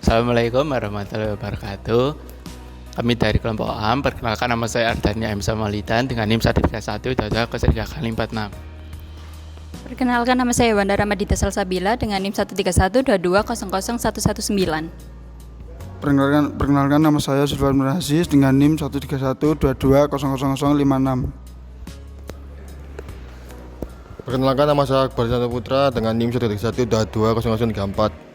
Assalamualaikum warahmatullahi wabarakatuh. Kami dari kelompok AM, perkenalkan nama saya Ardhani M. Samalidan dengan NIM 131-22-46. Perkenalkan nama saya Wanda Ramadita Salsabila dengan NIM 131-22-000119. Perkenalkan nama saya Zulfan Murasis dengan NIM 131-22-000056. Perkenalkan nama saya Akbar Santo Putra dengan NIM 131-22-0034.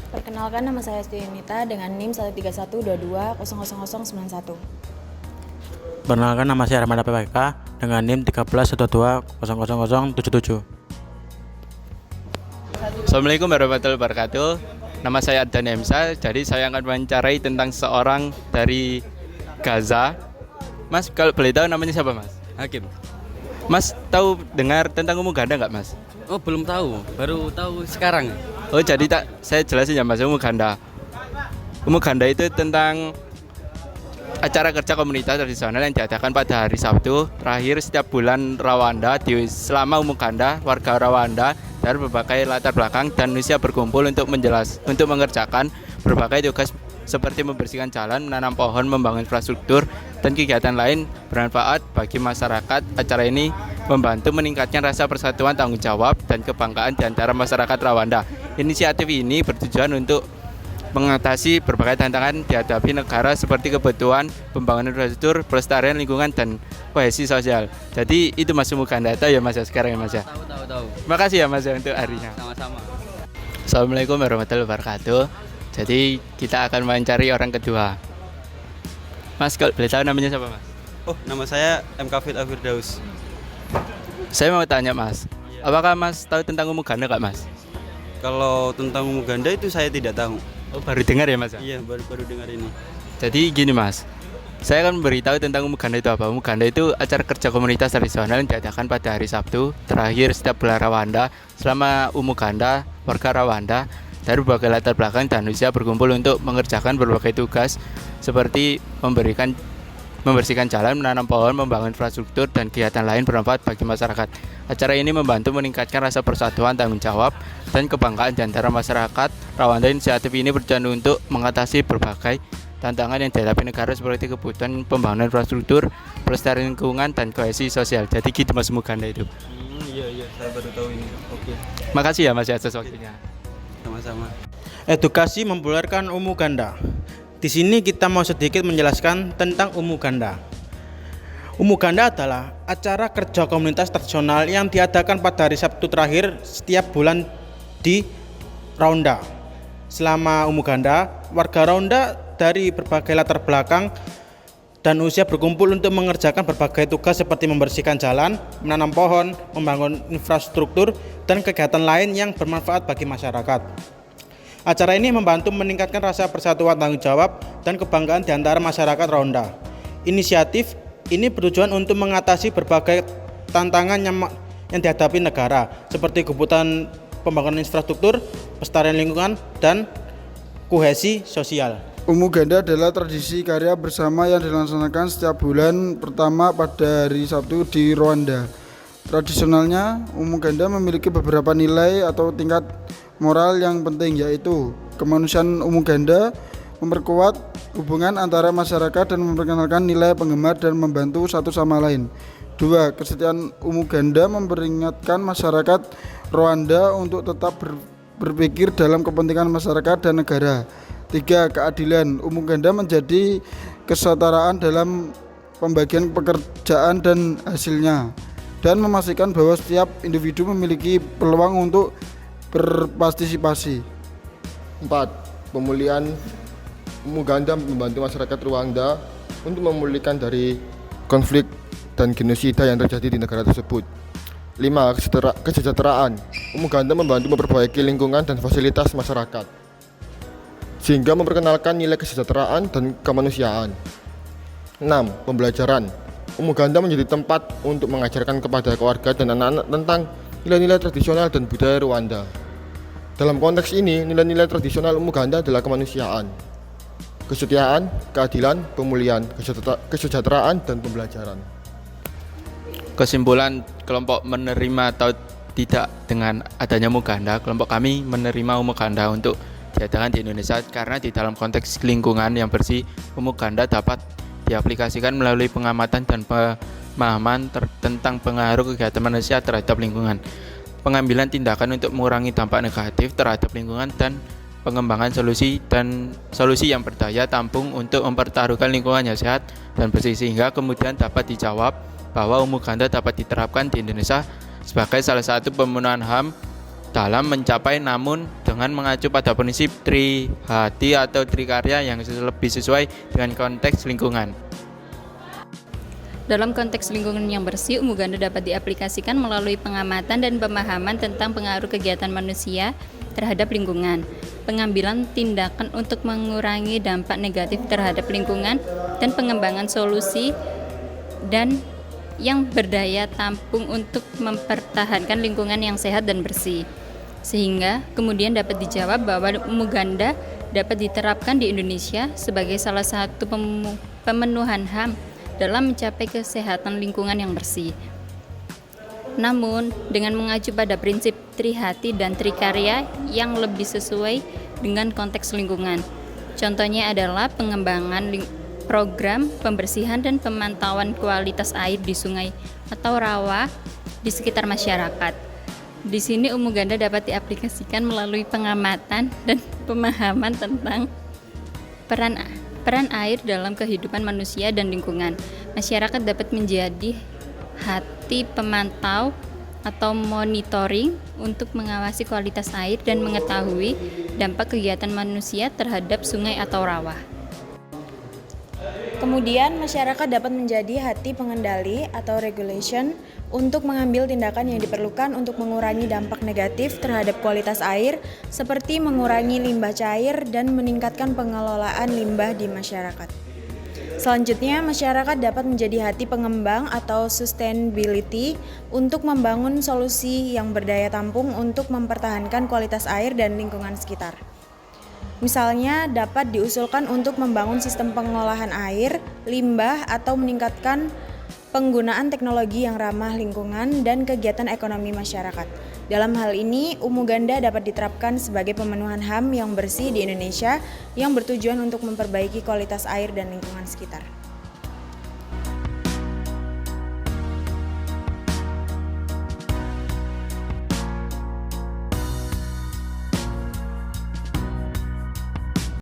Perkenalkan nama saya Esti Yunita dengan NIM 13122000091. Perkenalkan nama saya Ramada PPK dengan NIM 1312000077. Assalamualaikum warahmatullahi wabarakatuh. Nama saya Ardhani Emsa. Jadi saya akan mewawancarai tentang seorang dari Gaza. Mas, kalau boleh tahu namanya siapa, Mas? Hakim. Mas tahu dengar tentang umum ganda nggak, Mas? Oh, belum tahu, baru tahu sekarang. Oh, jadi saya jelasin ya, Mas, umum ganda. Umum ganda itu tentang acara kerja komunitas tradisional yang diadakan pada hari Sabtu terakhir setiap bulan Rawanda. Selama umum ganda, warga Rawanda dari berbagai latar belakang dan usia berkumpul untuk mengerjakan berbagai tugas seperti membersihkan jalan, menanam pohon, membangun infrastruktur, dan kegiatan lain bermanfaat bagi masyarakat. Acara ini membantu meningkatkan rasa persatuan, tanggung jawab, dan kebanggaan di antara masyarakat Rawanda. Inisiatif ini bertujuan untuk mengatasi berbagai tantangan dihadapi negara seperti kebutuhan pembangunan infrastruktur, pelestarian lingkungan, dan kohesi sosial. Jadi itu Mas Muganda ya, Mas, ya, sekarang ya, Mas, ya. Tahu. Makasih ya, Mas, ya, untuk harinya. Sama-sama. Assalamualaikum warahmatullahi wabarakatuh. Jadi kita akan mencari orang kedua. Mas, kalau boleh tahu namanya siapa, Mas? Oh, nama saya M. Kafid Afirdaus. Saya mau tanya, Mas, apakah Mas tahu tentang umum ganda nggak, Mas? Kalau tentang umum ganda itu saya tidak tahu. Oh, baru dengar ya, Mas? Iya, baru dengar ini. Jadi gini, Mas, saya akan memberitahu tentang umum ganda itu apa. Umum ganda itu acara kerja komunitas tradisional yang diadakan pada hari Sabtu terakhir setiap bulan Rawanda. Selama umum ganda, warga Rawanda dari berbagai latar belakang dan usia berkumpul untuk mengerjakan berbagai tugas seperti membersihkan jalan, menanam pohon, membangun infrastruktur, dan kegiatan lain bermanfaat bagi masyarakat. Acara ini membantu meningkatkan rasa persatuan, tanggung jawab, dan kebanggaan di antara masyarakat Rawanda. Inisiatif ini bertujuan untuk mengatasi berbagai tantangan yang dihadapi negara seperti kebutuhan pembangunan infrastruktur, pelestarian lingkungan, dan kohesi sosial. Jadi gitu, Mas Muganda itu. Iya, saya baru tahu ini. Oke. Makasih ya, Mas, atas waktunya. Sama-sama. Edukasi mempopulerkan umum ganda. Di sini kita mau sedikit menjelaskan tentang umum ganda. Umum ganda adalah acara kerja komunitas tradisional yang diadakan pada hari Sabtu terakhir setiap bulan di Rawanda. Selama umum ganda, warga Rawanda dari berbagai latar belakang dan usia berkumpul untuk mengerjakan berbagai tugas seperti membersihkan jalan, menanam pohon, membangun infrastruktur, dan kegiatan lain yang bermanfaat bagi masyarakat. Acara ini membantu meningkatkan rasa persatuan, tanggung jawab, dan kebanggaan di antara masyarakat Rawanda. Inisiatif ini bertujuan untuk mengatasi berbagai tantangan yang dihadapi negara seperti kebutuhan pembangunan infrastruktur, pelestarian lingkungan, dan kohesi sosial. Umum ganda adalah tradisi karya bersama yang dilaksanakan setiap bulan pertama pada hari Sabtu di Rwanda. Tradisionalnya, umum ganda memiliki beberapa nilai atau tingkat moral yang penting, yaitu kemanusiaan. Umum ganda memperkuat hubungan antara masyarakat dan memperkenalkan nilai penggemar dan membantu satu sama lain. 2. Kesetiaan. Umum ganda memperingatkan masyarakat Rwanda untuk tetap berpikir dalam kepentingan masyarakat dan negara. 3. Keadilan. Umum ganda menjadi kesetaraan dalam pembagian pekerjaan dan hasilnya, dan memastikan bahwa setiap individu memiliki peluang untuk berpartisipasi. 4. Pemulihan. Umum ganda membantu masyarakat Rwanda untuk memulihkan dari konflik dan genosida yang terjadi di negara tersebut. 5. Kesejahteraan. Umum ganda membantu memperbaiki lingkungan dan fasilitas masyarakat, sehingga memperkenalkan nilai kesejahteraan dan kemanusiaan. 6. Pembelajaran. Umum ganda menjadi tempat untuk mengajarkan kepada keluarga dan anak-anak tentang nilai-nilai tradisional dan budaya Rwanda. Dalam konteks ini, nilai-nilai tradisional umum ganda adalah kemanusiaan, kesetiaan, keadilan, pemulihan, kesejahteraan, dan pembelajaran. Kesimpulan kelompok menerima atau tidak dengan adanya Umuganda, kelompok kami menerima Umuganda untuk diadakan di Indonesia karena di dalam konteks lingkungan yang bersih, Umuganda dapat diaplikasikan melalui pengamatan dan pemahaman tentang pengaruh kegiatan manusia terhadap lingkungan, pengambilan tindakan untuk mengurangi dampak negatif terhadap lingkungan, dan pengembangan solusi yang berdaya tampung untuk mempertaruhkan lingkungan yang sehat dan bersih, sehingga kemudian dapat dijawab bahwa Umuganda dapat diterapkan di Indonesia sebagai salah satu pemenuhan HAM dalam mencapai, namun dengan mengacu pada prinsip Trihati atau Trikarya yang lebih sesuai dengan konteks lingkungan. Dalam konteks lingkungan yang bersih, Umuganda dapat diaplikasikan melalui pengamatan dan pemahaman tentang pengaruh kegiatan manusia terhadap lingkungan, pengambilan tindakan untuk mengurangi dampak negatif terhadap lingkungan, dan pengembangan solusi dan yang berdaya tampung untuk mempertahankan lingkungan yang sehat dan bersih. Sehingga kemudian dapat dijawab bahwa Umuganda dapat diterapkan di Indonesia sebagai salah satu pemenuhan HAM dalam mencapai kesehatan lingkungan yang bersih. Namun, dengan mengacu pada prinsip Trihati dan Trikarya yang lebih sesuai dengan konteks lingkungan. Contohnya adalah pengembangan program pembersihan dan pemantauan kualitas air di sungai atau rawa di sekitar masyarakat. Di sini Umuganda dapat diaplikasikan melalui pengamatan dan pemahaman tentang peran air dalam kehidupan manusia dan lingkungan. Masyarakat dapat menjadi hati pemantau atau monitoring untuk mengawasi kualitas air dan mengetahui dampak kegiatan manusia terhadap sungai atau rawa. Kemudian, masyarakat dapat menjadi hati pengendali atau regulation untuk mengambil tindakan yang diperlukan untuk mengurangi dampak negatif terhadap kualitas air, seperti mengurangi limbah cair dan meningkatkan pengelolaan limbah di masyarakat. Selanjutnya, masyarakat dapat menjadi hati pengembang atau sustainability untuk membangun solusi yang berdaya tampung untuk mempertahankan kualitas air dan lingkungan sekitar. Misalnya, dapat diusulkan untuk membangun sistem pengolahan air, limbah, atau meningkatkan penggunaan teknologi yang ramah lingkungan dan kegiatan ekonomi masyarakat. Dalam hal ini, Umuganda dapat diterapkan sebagai pemenuhan HAM yang bersih di Indonesia yang bertujuan untuk memperbaiki kualitas air dan lingkungan sekitar.